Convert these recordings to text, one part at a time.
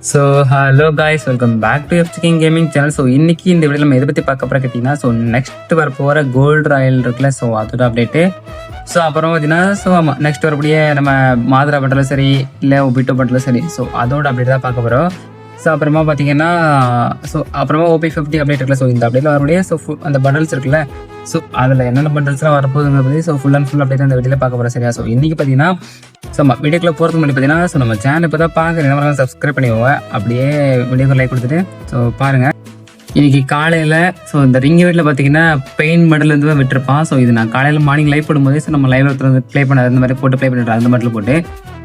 So hello guys, welcome back to எஃப்சிகிங் gaming channel. So இன்னைக்கு இந்த வீடியோ நம்ம எதை பற்றி பார்க்க போகிற கேட்டிங்கன்னா, ஸோ நெக்ஸ்ட் வர போகிற கோல்டு ராயல் இருக்குல்ல, ஸோ அதோட அப்டேட்டு. ஸோ அப்புறம் பார்த்தீங்கன்னா, ஸோ ஆமாம், நெக்ஸ்ட் வரக்கூடிய நம்ம மாதரா பண்டலும் சரி, இல்லை ஒபிட்டோ பண்டலும் சரி, ஸோ அதோட அப்டேட் தான் பார்க்க போகிறோம். ஸோ அப்புறமா பார்த்தீங்கன்னா, ஸோ அப்புறமா OP50 அப்டேட் இருக்குல்ல, ஸோ இந்த அப்டேட்டில் வரக்கூடிய ஸோ அந்த பண்டல்ஸ் இருக்குல்ல, ஸோ அதில் என்னென்ன பண்டல்ஸ்லாம் வரப்போகுதுங்க பற்றி so full and full update அந்த வீடியோவில் பார்க்க போகிறோம். சரியா? ஸோ இன்றைக்கி பார்த்தீங்கன்னா, ஸோ வீடியோக்குள்ளே போகிறதுக்கு முன்னாடி பார்த்தீங்கன்னா, ஸோ நம்ம சேனல் இப்போ தான் பார்க்குறேன், சப்ஸ்கிரைப் பண்ணிக்கோங்க. அப்படியே வீடியோக்கு லைக் கொடுத்துட்டு ஸோ பாருங்கள். இன்றைக்கி காலையில் ஸோ இந்த ரிங் வீட்டில் பார்த்தீங்கன்னா பெயிண்ட் மெடலேருந்து தான் விட்டுருப்பான். ஸோ இது நான் காலையில் மார்னிங் லைவ் போடும்போது ஸோ நம்ம லைவ் ஒருத்தர் வந்து ப்ளே பண்ண அந்த மாதிரி போட்டு ப்ளே பண்ணிடுறோம், அந்த மட்டும் போட்டு.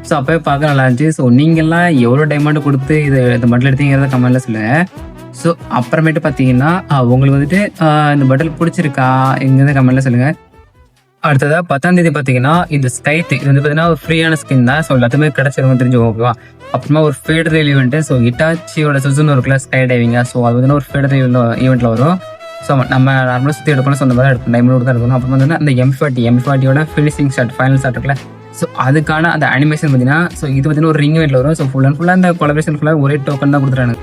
ஸோ அப்போயே பார்க்க நல்லா இருந்துச்சு. ஸோ நீங்கள்லாம் எவ்வளோ டைமண்ட் கொடுத்து இந்த பட்டில் எடுத்தீங்கிறத கமெண்ட்டில் சொல்லுங்கள். ஸோ அப்புறமேட்டு பார்த்தீங்கன்னா உங்களுக்கு வந்துட்டு இந்த பட்டில் பிடிச்சிருக்கா எங்கேருந்து கமெண்ட்டில் சொல்லுங்கள். அடுத்ததாக 10ஆம் தேதி பார்த்தீங்கன்னா இந்த ஸ்கைட் இது வந்து பார்த்தீங்கன்னா ஒரு ஃப்ரீயான ஸ்கின் தான். ஸோ எல்லாத்துமே கிடச்சிருக்கும், தெரிஞ்சு ஓகேவா. அப்புறமா ஒரு ஃபேடரல் ஈவெண்ட்டு, ஸோ இட்டாச்சியோட சுசுன்னு ஒரு கிளாஸ் ஸ்கை டைவிங்க. ஸோ அது வந்து ஒரு ஃபேடரல் ஈவெண்ட்டில் வரும். ஸோ நம்ம நார்மலாக சுற்றி எடுக்கணும், ஸோ அந்த மாதிரி எடுக்கணும், டைமண்ட் தான் எடுக்கணும். அப்புறம் வந்து அந்த M40யோட ஃபினிஷிங் ஷாட், ஃபைனல் ஷாட் இருக்குல்ல, ஸோ அதுக்கான அந்த அனிமேஷன் பார்த்தீங்கன்னா, ஸோ இது பார்த்தீங்கன்னா ஒரு ரிங் ஈவெண்ட்டில் வரும். ஸோ ஃபுல் அண்ட் ஃபுல்லாக அந்த கொலபரேஷன் ஃபுல்லாக ஒரே டோக்கன் தான் கொடுத்துறாங்க.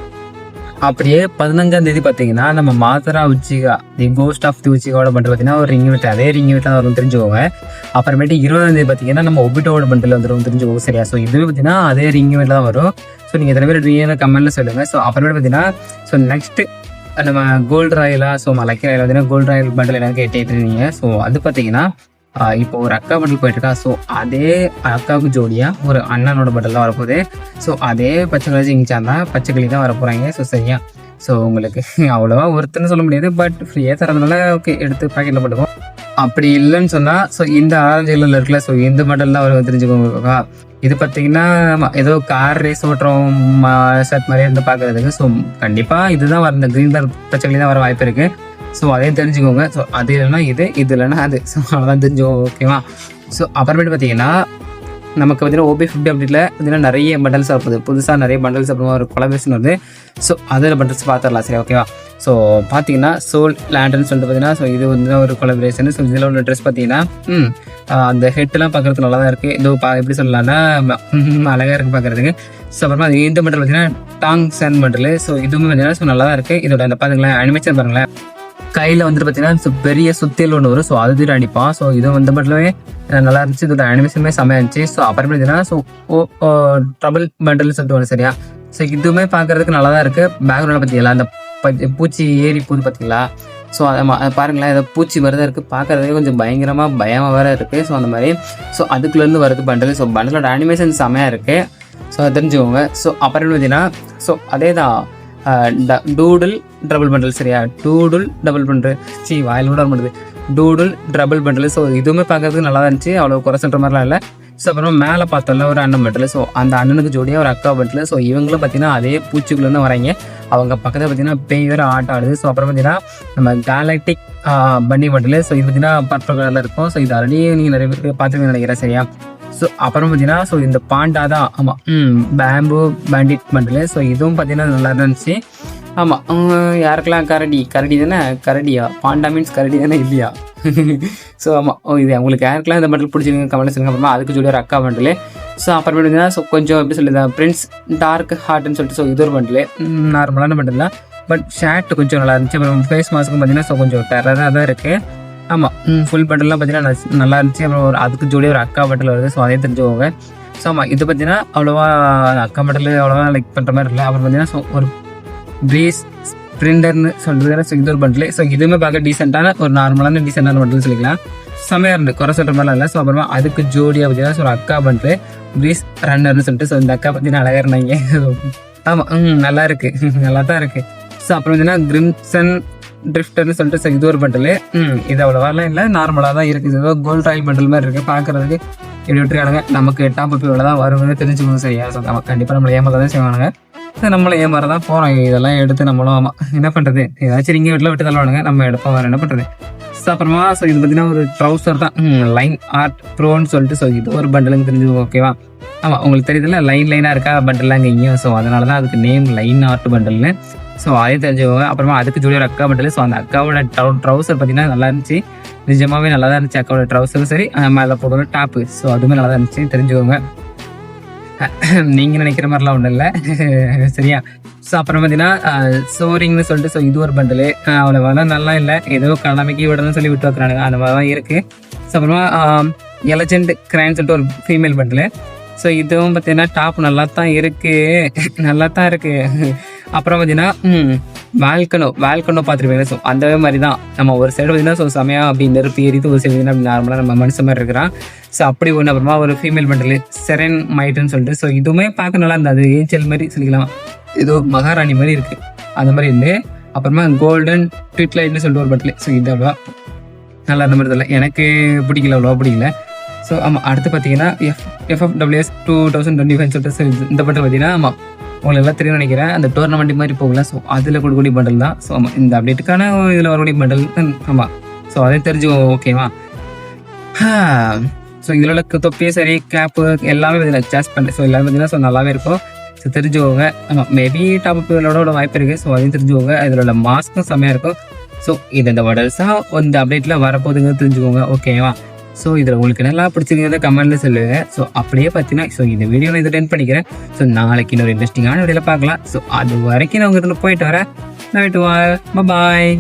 அப்படியே 15ஆம் தேதி பார்த்தீங்கன்னா நம்ம Madara Uchiha the ghost of the உச்சிகாவோட பண்டில் பார்த்தீங்கன்னா ஒரு ரிங் வீட்டு, அதே ரிங் வீட்டில் வரும், தெரிஞ்சுக்கோங்க. அப்புறமேட்டு 20ஆம் தேதி பார்த்தீங்கன்னா நம்ம ஒபிட்டோட பண்டில் வந்துடும், தெரிஞ்சுக்கோங்க. சரியா? ஸோ இதுவே பார்த்தீங்கன்னா அதே ரிங் வீட்டில் தான் வரும். ஸோ நீங்கள் எத்தனை பேர் ரியலாக கமெண்ட்டில் சொல்லுங்கள். ஸோ அப்புறமேட்டு பார்த்தீங்கன்னா ஸோ நெக்ஸ்ட்டு நம்ம கோல்டு ராயலா, ஸோ லக்கி ராயல் பார்த்தீங்கன்னா கோல்டு ராயல் பண்டில் என்னன்னு கேட்டுருந்தீங்க. ஸோ அது பார்த்தீங்கன்னா இப்போ ஒரு அக்கா பண்டில் போயிட்டுருக்கா. ஸோ அதே அக்காவுக்கு ஜோடியாக ஒரு அண்ணனோட பண்டில் தான் வரப்போகுது. ஸோ அதே பச்சை கலர் இங்கிச்சான் தான், பச்சை கிளி தான் வரப்போகிறாங்க. ஸோ சரியா? ஸோ உங்களுக்கு அவ்வளோவா ஒருத்தன்னு சொல்ல முடியாது, பட் ஃப்ரீயாக தரதுனால ஓகே எடுத்து பாக்கெட்டில் போட்டுப்போம். அப்படி இல்லைன்னு சொன்னால் ஸோ இந்த ஆரஞ்சு கலரில் இருக்குல்ல, ஸோ இந்த மாடல் தான் அவர் தெரிஞ்சுக்கோங்க. இது பார்த்தீங்கன்னா ஏதோ கார் ரேஸ் ஓட்டுறோம் ஷர்ட் மாதிரியே இருந்து பார்க்குறதுக்கு. ஸோ கண்டிப்பாக இதுதான் வர, இந்த க்ரீன் கலர் பச்சைக்கிளி தான் வர வாய்ப்பு இருக்குது. ஸோ அதையும் தெரிஞ்சுக்கோங்க. ஸோ அது இல்லைன்னா இது இல்லைன்னா அது, ஸோ அதான் தெரிஞ்சுக்கோங்க, ஓகேவா. ஸோ அப்புறமேட்டு பார்த்தீங்கன்னா நமக்கு பார்த்தீங்கன்னா OP50 அப்டேட்டில் பார்த்தீங்கன்னா நிறைய பண்டல்ஸ் வரப்போகுது, புதுசாக நிறைய பண்டல்ஸ் அப்புறமா ஒரு கொலபரேஷன் வருது. ஸோ அதில் பண்டல்ஸ் பார்த்துடலாம், சரி ஓகேவா. ஸோ பார்த்தீங்கன்னா சோல் லேண்டர்னு சொல்லிட்டு பார்த்தீங்கன்னா ஸோ இது வந்து ஒரு கொலபரேஷன். ஸோ இதில் உள்ள ட்ரெஸ் பார்த்தீங்கன்னா அந்த ஹெட்டெல்லாம் பார்க்குறதுக்கு நல்லா தான் இருக்குது. இதோ எப்படி சொல்லலாம்னா அழகாக இருக்குது பார்க்குறதுக்கு. ஸோ அப்புறமா அது இந்த பண்டல் பார்த்தீங்கன்னா டாங் சேன் பண்டல். ஸோ இதுவுமே பார்த்தீங்கன்னா ஸோ நல்லா தான் இருக்குது. இதோட அந்த பாருங்களேன் அனிமேஷன் பாருங்களேன், கையில் வந்துட்டு பார்த்தீங்கன்னா பெரிய சுத்தியல் ஒன்று வரும். ஸோ அது தீர அடிப்பான். ஸோ இது வந்து மட்டுமே நல்லா இருந்துச்சு, இதோட அனிமேஷனுமே செம்மையாக இருந்துச்சு. ஸோ அப்புறம் பார்த்தீங்கன்னா ஸோ ட்ரபிள் பண்டல்னு சொல்லிட்டு வரும், சரியா. ஸோ இதுவுமே பார்க்குறதுக்கு நல்லா தான் இருக்குது. பேக்ரவுண்டில் பார்த்தீங்களா அந்த பூச்சி ஏறி போகுது பார்த்தீங்களா. ஸோ அதை பாருங்களேன், ஏதோ பூச்சி வரதான் இருக்குது, பார்க்குறதுக்கு கொஞ்சம் பயமாக வேறு இருக்குது. ஸோ அந்த மாதிரி ஸோ அதுக்குள்ளேருந்து வருது பண்டல். ஸோ பண்டலோட அனிமேஷன் செம்மையாக இருக்குது. ஸோ அதை தெரிஞ்சுக்கோங்க. ஸோ அப்புறம் பார்த்தீங்கன்னா ஸோ அதே தான் டூடுல் டபுள் பண்டல், சரியா. டூடுல் டபுள் பண்டல், வாயில் கூட வருது, டூடுல் டபுள் பண்டல். ஸோ இதுவுமே பார்க்கறதுக்கு நல்லா தான் இருந்துச்சு, அவ்வளோ குறை சொல்கிற மாதிரிலாம் இல்லை. ஸோ அப்புறம் மேலே பார்த்தோம்ல ஒரு அண்ணன் பண்டல். ஸோ அந்த அண்ணனுக்கு ஜோடியாக ஒரு அக்கா பண்டல். ஸோ இவங்களும் பார்த்தீங்கன்னா அதே பூச்சிக்குள்ளேருந்து வராங்க. அவங்க பக்கத்தில் பார்த்தீங்கன்னா பேய் வேறு ஆட்டம் ஆடுது. ஸோ அப்புறம் பார்த்தீங்கன்னா நம்ம கேலக்டிக் பன்னி பண்டல். ஸோ இது பார்த்தீங்கன்னா பர்பிள் கலரில் இருக்கும். ஸோ இது ஆல்ரெடி நீங்கள் நிறைய பேர் பார்த்துருக்கீங்கன்னு நினைக்கிறேன், சரியா. ஸோ அப்புறம் பார்த்தீங்கன்னா ஸோ இந்த பாண்டா தான், ஆமாம், பேம்பு பேண்டிட் பண்டல். ஸோ இதுவும் பார்த்தீங்கன்னா நல்லா இருந்துச்சு. ஆமாம், யாருக்கெல்லாம் கரடி தானே, கரடியா, பாண்டா மீன்ஸ் கரடி தானே, இல்லையா. ஸோ ஆமாம், இது உங்களுக்கு யாருக்கெல்லாம் இந்த பண்டல் பிடிச்சிருங்க கமெண்ட் சொல்லுங்க. அப்புறமா அதுக்கு சொல்லி ஒரு அக்கா பண்டல். ஸோ அப்புறம் பார்த்தீங்கன்னா ஸோ கொஞ்சம் எப்படி சொல்லுது பிரின்ஸ் டார்க் ஹார்ட்னு சொல்லிட்டு ஸோ இது ஒரு பண்டல், நார்மலான பண்டல் தான், பட் ஷர்ட் கொஞ்சம் நல்லா இருந்துச்சு. அப்புறம் ஃபேஸ் மாஸ்க்கும் பார்த்தீங்கன்னா ஸோ கொஞ்சம் டெரராக தான் இருக்குது. ஆமாம், ஃபுல் பண்டல்லாம் பார்த்தீங்கன்னா நல்லா இருந்துச்சு. அப்புறம் அதுக்கு ஜோடியாக ஒரு அக்கா பண்டல் வருது. ஸோ அதையும் தெரிஞ்சுக்கோங்க. ஸோ ஆமாம், இது பார்த்தீங்கன்னா அவ்வளோவா அக்கா பண்டல் அவ்வளோவா லைக் பண்ணுற மாதிரி இல்லை. அப்புறம் பார்த்தீங்கன்னா ஸோ ஒரு ப்ரீஸ் ஸ்ப்ரிண்டர்னு சொல்கிறது. ஸோ இது ஒரு பண்டல். ஸோ இதுவுமே பார்க்க டீசெண்டான ஒரு நார்மலான டீசெண்டான பண்டல்னு சொல்லிக்கலாம், செம்மையாக இருந்து குறை சொல்கிற மாதிரிலாம் இல்லை. ஸோ அப்புறமா அதுக்கு ஜோடியாக பார்த்தீங்கன்னா ஸோ ஒரு அக்கா பண்டல் ப்ரீஸ் ரன்னர்னு சொல்லிட்டு. ஸோ இந்த அக்கா பார்த்தீங்கன்னா அழகாக இருந்தாங்க. ஆமாம், நல்லா இருக்குது, நல்லா தான் இருக்குது. ஸோ அப்புறம் பார்த்தீங்கன்னா கிரிம்சன் ட்ரிஃப்டர்னு சொல்லிட்டு ஸோ இது ஒரு பண்டல். இது அவ்வளோவாலாம் இல்லை, நார்மலாக தான் இருக்குது. ஏதோ கோல்டு ராயல் பண்டல் மாதிரி இருக்குது பார்க்குறதுக்கு. இப்படி விட்டுருக்கானுங்க, நமக்கு டாப் அப் இவ்வளோ தான் வருவது தெரிஞ்சுக்கணும், சரியா. ஸோ கண்டிப்பாக நம்மளை ஏமாற தான் செய்வானுங்க. நம்மளை ஏமாற தான் போகிறோம். இதெல்லாம் எடுத்து நம்மளும் ஆமாம் என்ன பண்ணுறது, ஏதாச்சும் இங்கே வீட்டில் விட்டு தள்ளுவானுங்க, நம்ம எடுப்போம், வேறு என்ன பண்ணுறது. ஸோ அப்புறமா ஸோ இது பார்த்தீங்கன்னா ஒரு ட்ரௌசர் தான், லைன் ஆர்ட் ப்ரோன்னு சொல்லிட்டு. ஸோ இது ஒரு பண்டலுங்க தெரிஞ்சு, ஓகேவா. ஆமாம், உங்களுக்கு தெரியுதுல்ல லைனாக இருக்கா பண்டல்லாம் இங்கேயும். ஸோ அதனால தான் அதுக்கு நேம் லைன் ஆர்ட் பண்டல்னு. ஸோ அதையும் தெரிஞ்சுக்கோங்க. அப்புறமா அதுக்கு ஜோடி ஒரு அக்கா பண்டல். ஸோ அந்த அக்காவோட ட்ரௌசர் பார்த்தீங்கன்னா நல்லா இருந்துச்சு, நிஜமாகவே நல்லா தான் இருந்துச்சு. அக்காவோட ட்ரௌசரும் சரி, மேலே போடுற டாப்பு, ஸோ அதுவுமே நல்லா தான் இருந்துச்சு, தெரிஞ்சுக்கோங்க. நீங்கள் நினைக்கிற மாதிரிலாம் ஒன்றும் இல்லை. சரியா? ஸோ அப்புறம் பார்த்தீங்கன்னா சோரிங்னு சொல்லிட்டு ஸோ இது ஒரு பண்டலு. அவ்வளோவா நல்லா இல்லை, ஏதோ கடமைக்கு விடணும்னு சொல்லி விட்டு வைக்கிறானுங்க, அந்த மாதிரி தான் இருக்குது. ஸோ அப்புறமா எலஜெண்ட் கிரான்னு சொல்லிட்டு ஒரு ஃபீமேல் பண்டலு. ஸோ இதுவும் பார்த்தீங்கன்னா டாப் நல்லா தான் இருக்குது. அப்புறம் பார்த்தீங்கன்னா வேல்கனோ பார்த்துருப்பீங்க. ஸோ அந்த மாதிரி தான் நம்ம ஒரு சைடு பார்த்தீங்கன்னா ஸோ செமையாக அப்படி நெருப்பு ஏறிது, ஒரு சைடு பார்த்தீங்கன்னா நார்மலாக நம்ம மனுஷன் மாதிரி இருக்கிறான். ஸோ அப்படி ஒன்று. அப்புறமா ஒரு ஃபீமேல் பண்டலு செரன் மைட்டுன்னு சொல்லிட்டு ஸோ இதுவுமே பார்க்க நல்லா இருந்தது, ஏஞ்சல் மாதிரி சொல்லிக்கலாம், ஏதோ மகாராணி மாதிரி இருக்குது அந்த மாதிரி இருந்து. அப்புறமா கோல்டன் ட்விட்லைட்னு சொல்லிட்டு ஒரு பண்டலு. ஸோ இது அவ்வளோவா நல்லா இருந்த மாதிரி தெரியல, எனக்கு அவ்வளோவா பிடிக்கல. ஸோ ஆமாம், அடுத்து பார்த்தீங்கன்னா FFWS 2025 சொல்லிட்டு ஸோ இந்த பண்டல் பார்த்தீங்கன்னா ஆமாம் உங்களுக்கு எல்லாம் தெரியும் நினைக்கிறேன், அந்த டோர்னமெண்ட் மாதிரி போகல. ஸோ அதில் கொடுக்கக்கூடிய பண்டல் தான். ஸோ ஆமாம், இந்த அப்டேட்டுக்கான இதில் வரக்கூடிய பண்டல் ஆமாம். ஸோ அதே தெரிஞ்சு ஓகேவா. ஸோ இதில் உள்ள தொப்பியும் சரி கேப்பு எல்லாமே பார்த்தீங்கன்னா சார்ஜ் பண்ணுறேன். ஸோ எல்லாமே பார்த்தீங்கன்னா ஸோ நல்லாவே இருக்கும். ஸோ தெரிஞ்சுக்கோங்க. ஆமாம், மேபி டாப் அப் இதோட வாய்ப்பு இருக்குது. ஸோ அதையும் தெரிஞ்சுக்கோங்க. இதில் உள்ள மாஸ்க்கும் செம்மையாக இருக்கும். ஸோ இது இந்த மாடல்ஸாக இந்த அப்டேட்டில் வரப்போகுதுங்க தெரிஞ்சுக்கோங்க, ஓகேவா. ஸோ இதில் உங்களுக்கு நல்லா பிடிச்சிருக்கிறத கமெண்ட்டில் சொல்லுவேன். ஸோ அப்படியே பார்த்தீங்கன்னா ஸோ இந்த வீடியோ நான் இதை டென் பண்ணிக்கிறேன். ஸோ நாளைக்கு இன்னொரு இன்ட்ரெஸ்டிங்கான வீடியோவில் பார்க்கலாம். ஸோ அது வரைக்கும் நான் உங்கள்கிட்ட போயிட்டு வரேன். பாய்.